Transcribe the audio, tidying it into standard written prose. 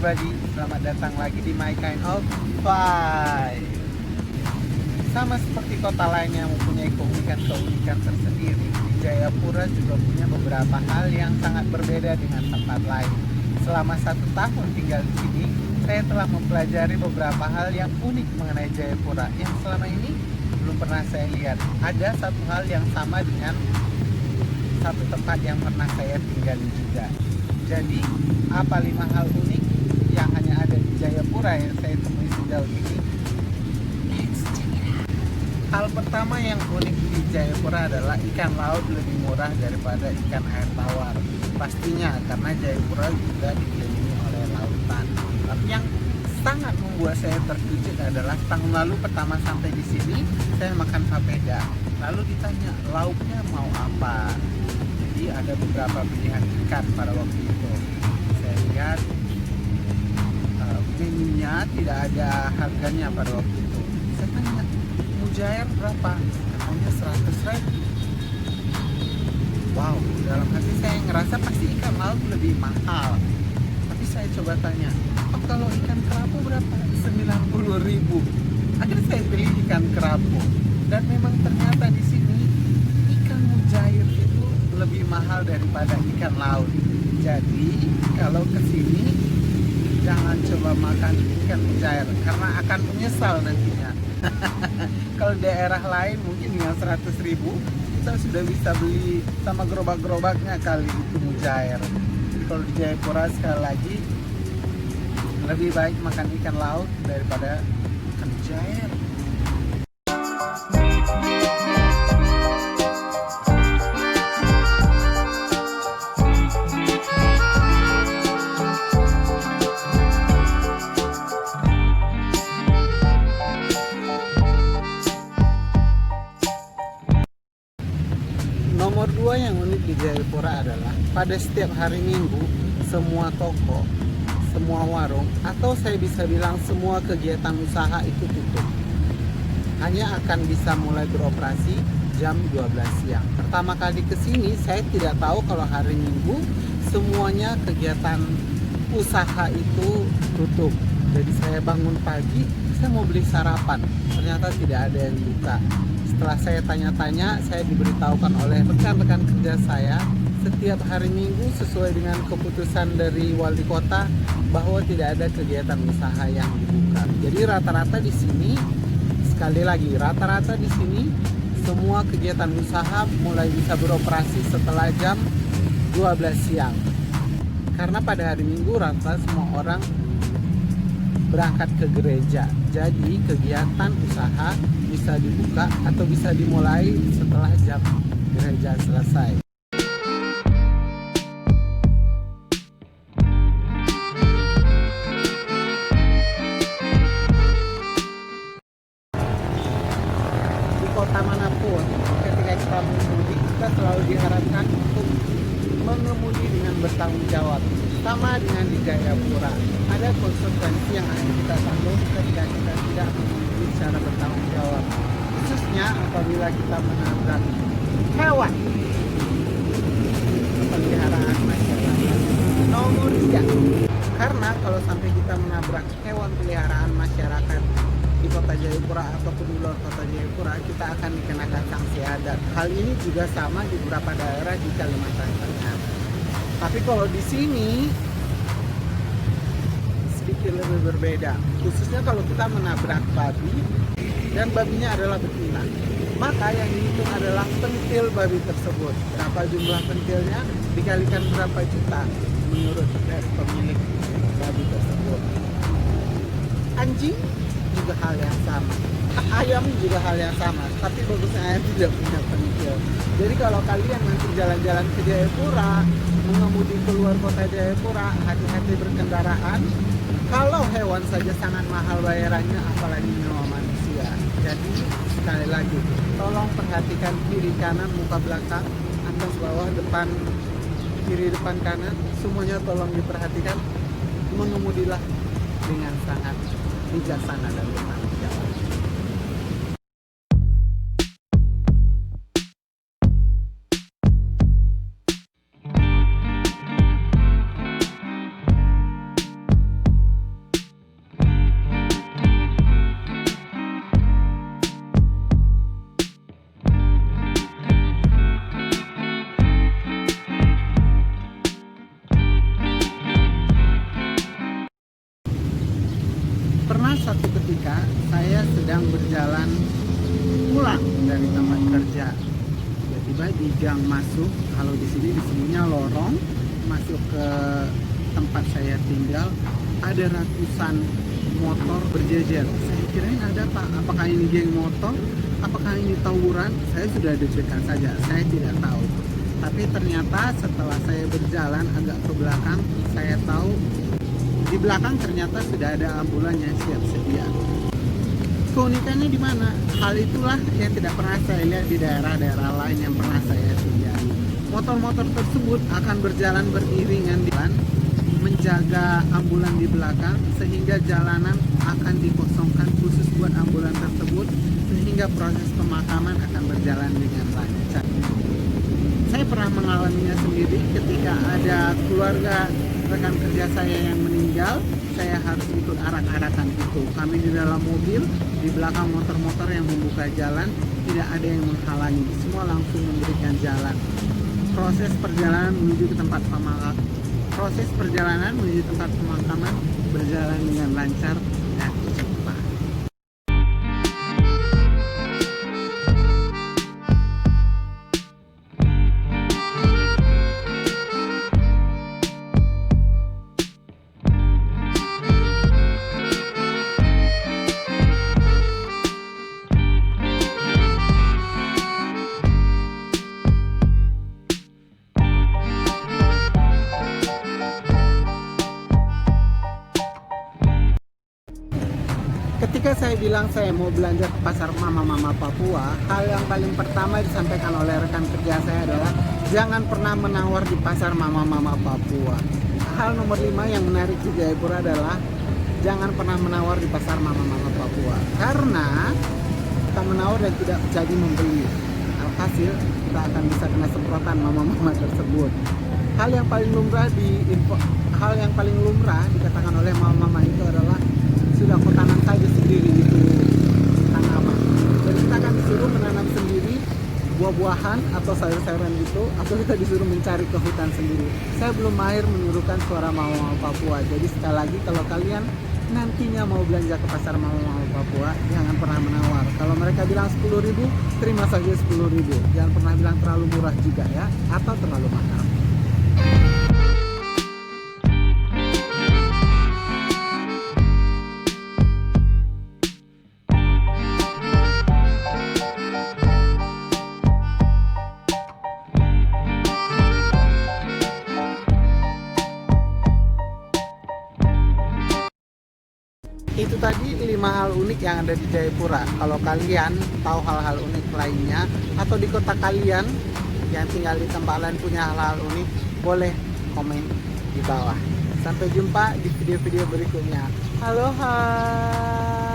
everybody, selamat datang lagi di My Kind of Five. Sama seperti kota lain yang mempunyai keunikan-keunikan tersendiri, di Jayapura juga punya beberapa hal yang sangat berbeda dengan tempat lain. Selama 1 tahun tinggal di sini, saya telah mempelajari beberapa hal yang unik mengenai Jayapura yang selama ini belum pernah saya lihat. Ada satu hal yang sama dengan satu tempat yang pernah saya tinggali juga. Jadi, apa 5 hal unik yang hanya ada di Jayapura yang saya temui sejauh ini? Hal pertama yang unik di Jayapura adalah ikan laut lebih murah daripada ikan air tawar. Pastinya karena Jayapura juga dikelilingi oleh lautan. Tapi yang sangat membuat saya terkejut adalah tahun lalu pertama sampai di sini saya makan papeda. Lalu ditanya lauknya mau apa? Jadi ada beberapa pilihan ikan pada waktu itu. Saya lihat menunya tidak ada harganya pada waktu itu. Saya tanya, mujair berapa? Katanya 100.000. Wow, dalam hati saya ngerasa pasti ikan laut lebih mahal. Tapi saya coba tanya, oh kalau ikan kerapu berapa? 90.000. Akhirnya saya pilih ikan kerapu. Dan memang ternyata di sini ikan mujair itu lebih mahal daripada ikan laut. Jadi kalau kesini jangan coba makan ikan mujair karena akan menyesal nantinya. Kalau daerah lain mungkin dengan 100.000 kita sudah bisa beli sama gerobak-gerobaknya kali itu mujair. Kalau di Jayapura sekali lagi lebih baik makan ikan laut daripada ikan mujair. Nomor 2 yang unik di Jayapura adalah pada setiap hari Minggu semua toko, semua warung, atau saya bisa bilang semua kegiatan usaha itu tutup. Hanya akan bisa mulai beroperasi jam 12 siang. Pertama kali ke sini saya tidak tahu kalau hari Minggu semuanya kegiatan usaha itu tutup. Jadi saya bangun pagi, saya mau beli sarapan, ternyata tidak ada yang buka. Setelah saya tanya-tanya, saya diberitahukan oleh rekan-rekan kerja saya setiap hari Minggu sesuai dengan keputusan dari wali kota bahwa tidak ada kegiatan usaha yang dibuka. Jadi rata-rata di sini, sekali lagi rata-rata di sini semua kegiatan usaha mulai bisa beroperasi setelah jam 12 siang. Karena pada hari Minggu rata semua orang berangkat ke gereja. Jadi kegiatan usaha bisa dibuka atau bisa dimulai setelah jam gereja selesai. Di kota manapun ketika kita mengemudi, kita selalu diharapkan untuk mengemudi dengan bertanggung jawab. Sama dengan di Jayapura, ada konsekuensi yang akan kita tanggung ketika kita tidak mengemudi secara bertanggung jawab, khususnya apabila kita menabrak hewan peliharaan masyarakat. Nomor 3, karena kalau sampai kita menabrak hewan peliharaan masyarakat di kota Jayapura ataupun di luar kota Jayapura, kita akan dikenakan sanksi adat. Hal ini juga sama di beberapa daerah di Kalimantan Tengah. Tapi kalau di sini sedikit lebih berbeda, khususnya kalau kita menabrak babi dan babinya adalah betina, maka yang dihitung adalah pentil babi tersebut. Berapa jumlah pentilnya dikalikan berapa juta menurut dari pemilik babi tersebut. Anjing juga hal yang sama, ayam juga hal yang sama, tapi bagusnya ayam tidak punya pentil. Jadi kalau kalian nanti jalan-jalan ke Jayapura, mengemudi keluar kota Jayapura, hati-hati berkendaraan. Kalau hewan saja sangat mahal bayarannya, apalagi nyawa manusia. Jadi sekali lagi, tolong perhatikan kiri kanan, muka belakang, atas bawah, depan kiri, depan kanan, semuanya tolong diperhatikan. Mengemudilah dengan sangat bijaksana dan bertanggung jawab. sedang berjalan pulang dari tempat kerja. Tiba-tiba di gang masuk, kalau di sini disebutnya lorong, masuk ke tempat saya tinggal, ada ratusan motor berjejer. Saya kirain ada apa? Apakah ini geng motor? Apakah ini tawuran? Saya sudah deg-degan saja, saya tidak tahu. Tapi ternyata setelah saya berjalan agak ke belakang, saya tahu di belakang ternyata sudah ada ambulan yang siap sedia. Keunikannya di mana? Hal itulah yang tidak pernah saya lihat di daerah-daerah lain yang pernah saya singgah. Motor-motor tersebut akan berjalan beriringan di depan, menjaga ambulan di belakang, sehingga jalanan akan dikosongkan khusus buat ambulan tersebut, sehingga proses pemakaman akan berjalan dengan lancar. Saya pernah mengalaminya sendiri ketika ada keluarga rekan kerja saya yang meninggal. Saya harus ikut arak-arakan itu. Kami di dalam mobil, di belakang motor-motor yang membuka jalan, tidak ada yang menghalangi. Semua langsung memberikan jalan. Proses perjalanan menuju tempat pemakaman berjalan dengan lancar dan cepat. Ketika saya bilang saya mau belanja ke pasar Mama-Mama Papua, hal yang paling pertama disampaikan oleh rekan kerja saya adalah jangan pernah menawar di pasar Mama-Mama Papua. Hal nomor 5 yang menarik di Jayapura adalah jangan pernah menawar di pasar Mama-Mama Papua, karena kita menawar dan tidak jadi membeli. Alhasil kita akan bisa kena semprotan mama-mama tersebut. Hal yang paling lumrah dikatakan oleh mama-mama itu adalah sudah kau tanam saja sendiri itu tanaman. Jadi kita akan disuruh menanam sendiri buah-buahan atau sayur-sayuran gitu, atau kita disuruh mencari ke hutan sendiri. Saya belum mahir menirukan suara mama-mama Papua. Jadi sekali lagi, kalau kalian nantinya mau belanja ke pasar mama-mama Papua, jangan pernah menawar. Kalau mereka bilang 10.000, terima saja 10.000. Jangan pernah bilang terlalu murah juga ya, atau terlalu mahal. Itu tadi 5 hal unik yang ada di Jayapura. Kalau kalian tahu hal-hal unik lainnya, atau di kota kalian yang tinggal di tempat lain punya hal-hal unik, boleh komen di bawah. Sampai jumpa di video-video berikutnya. Aloha.